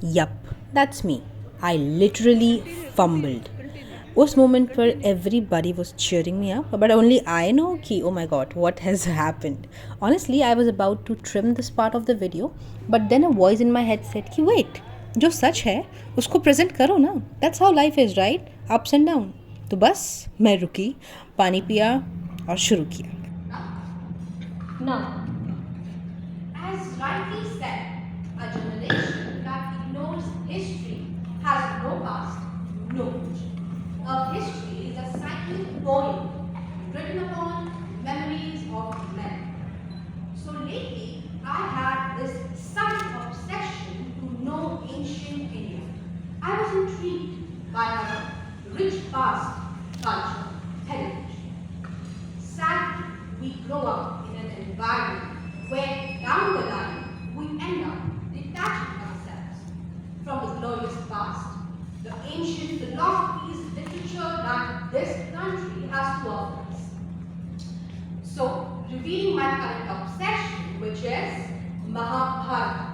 Yup, that's me. I literally fumbled. उस moment पर everybody was cheering me up, but only I know कि oh my god, what has happened. Honestly, I was about to trim this part of the video, but then a voice in my head said कि wait, जो सच है उसको present करो ना. That's how life is, right? Ups and down. तो बस मैं रुकी, पानी पिया और शुरू किया. Now, as rightly said, a generation that ignores history has no past, no future. A history is a cyclic poem written upon memories of men. So lately, I had this sudden obsession to know ancient India. I was intrigued by our rich past, culture, heritage. Sadly, we grow up in an environment where down the line we end up detaching ourselves from the glorious past, the ancient philosophies, literature that this country has to offer us. So, revealing my current obsession, which is Mahabharata,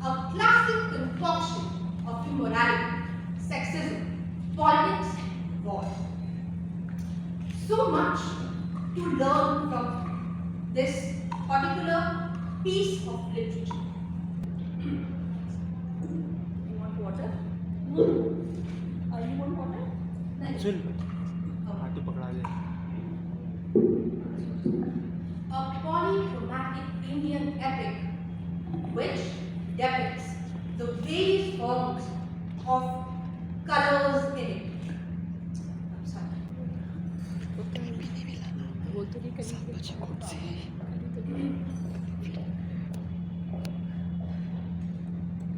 a classic concoction of immorality, sexism, politics, war. So much to learn from this particular piece of literature. You want water? You want water? Nice. हाथी पकड़ा ले A polychromatic Indian epic which depicts the various forms of colors in it. I'm sorry.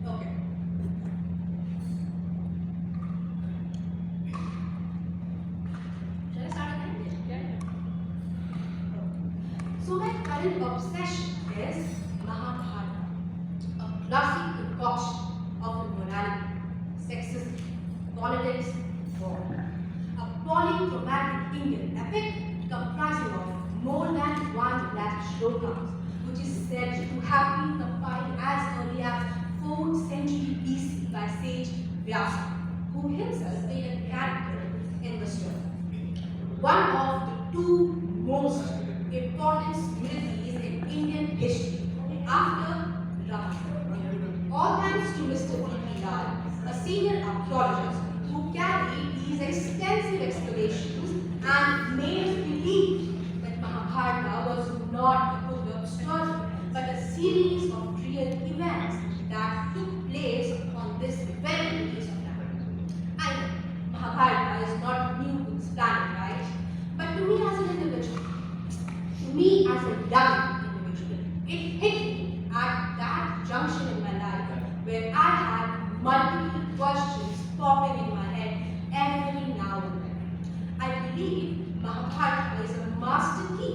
Okay. Shall I start again? So my current obsession is Mahabharata, a classic concoction of immorality, sexism, politics, war. A polychromatic Indian epic comprising of more than one lakh shlokas, which is said to have been compiled as early as 4th century BC by sage Vyasa, who himself played a character in the story. One of the two most important smritis in Indian history after Ramayana. All thanks to Mr. V.P. Rao, a senior archaeologist who carried these extensive excavations and made us believe that Mahabharata was not a book of story, but a series of real events that took place on this very piece of land. I know Mahabharata is not new to this planet, right? But to me as an individual, to me as a young individual, it hit me at that junction in my life where I had multiple questions popping in my head every now and then. I believe Mahabharata is a master key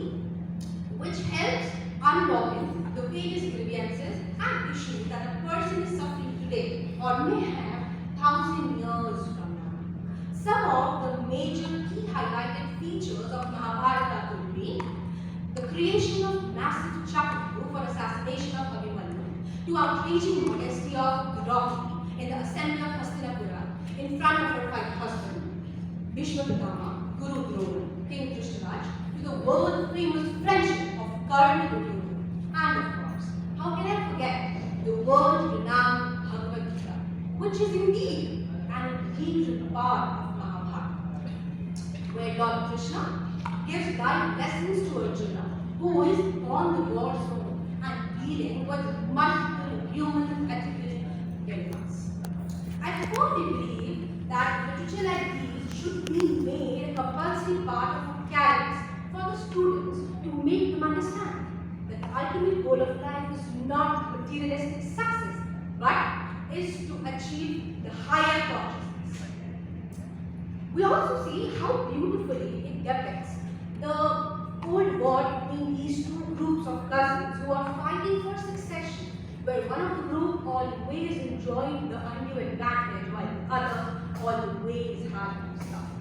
which helps unlocking the various grievances and issues that a person is suffering today or may have 1,000 years from now. Some of the major key highlighted features of Mahabharata could be the creation of massive chakryu for assassination of Abhimanyu, to outraging modesty of Draupadi in the assembly of Hastinapura in front of her white husband, Bhishma Pitama, Guru Drona, King Krishnaraj, to the world famous friendship of Karna Duryodhana, and of course, how can I forget the world renowned Bhagavad Gita, which is indeed an integral part of Mahabharata, where Lord Krishna gives life lessons to Arjuna, who is on the war zone and dealing with multiple human ethical dilemmas. I firmly believe that literature like these should be made a compulsory part of academics for the students to make them understand that the ultimate goal of life is not materialistic success, but is to achieve the higher consciousness. We also see how beautifully it depicts the Cold War between these two groups of cousins who are fighting for succession, where one of the group always enjoyed the undue advantage while the other always had to suffer.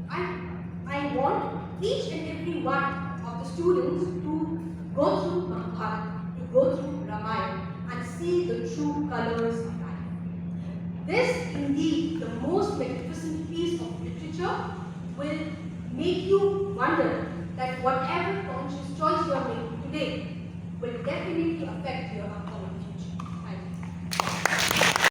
I want each and every one of the students to go through Mahabharata, to go through Ramayana and see the true colors of life. This, indeed, the most magnificent piece of literature, will make you wonder that whatever conscious choice you are making today will definitely affect your upcoming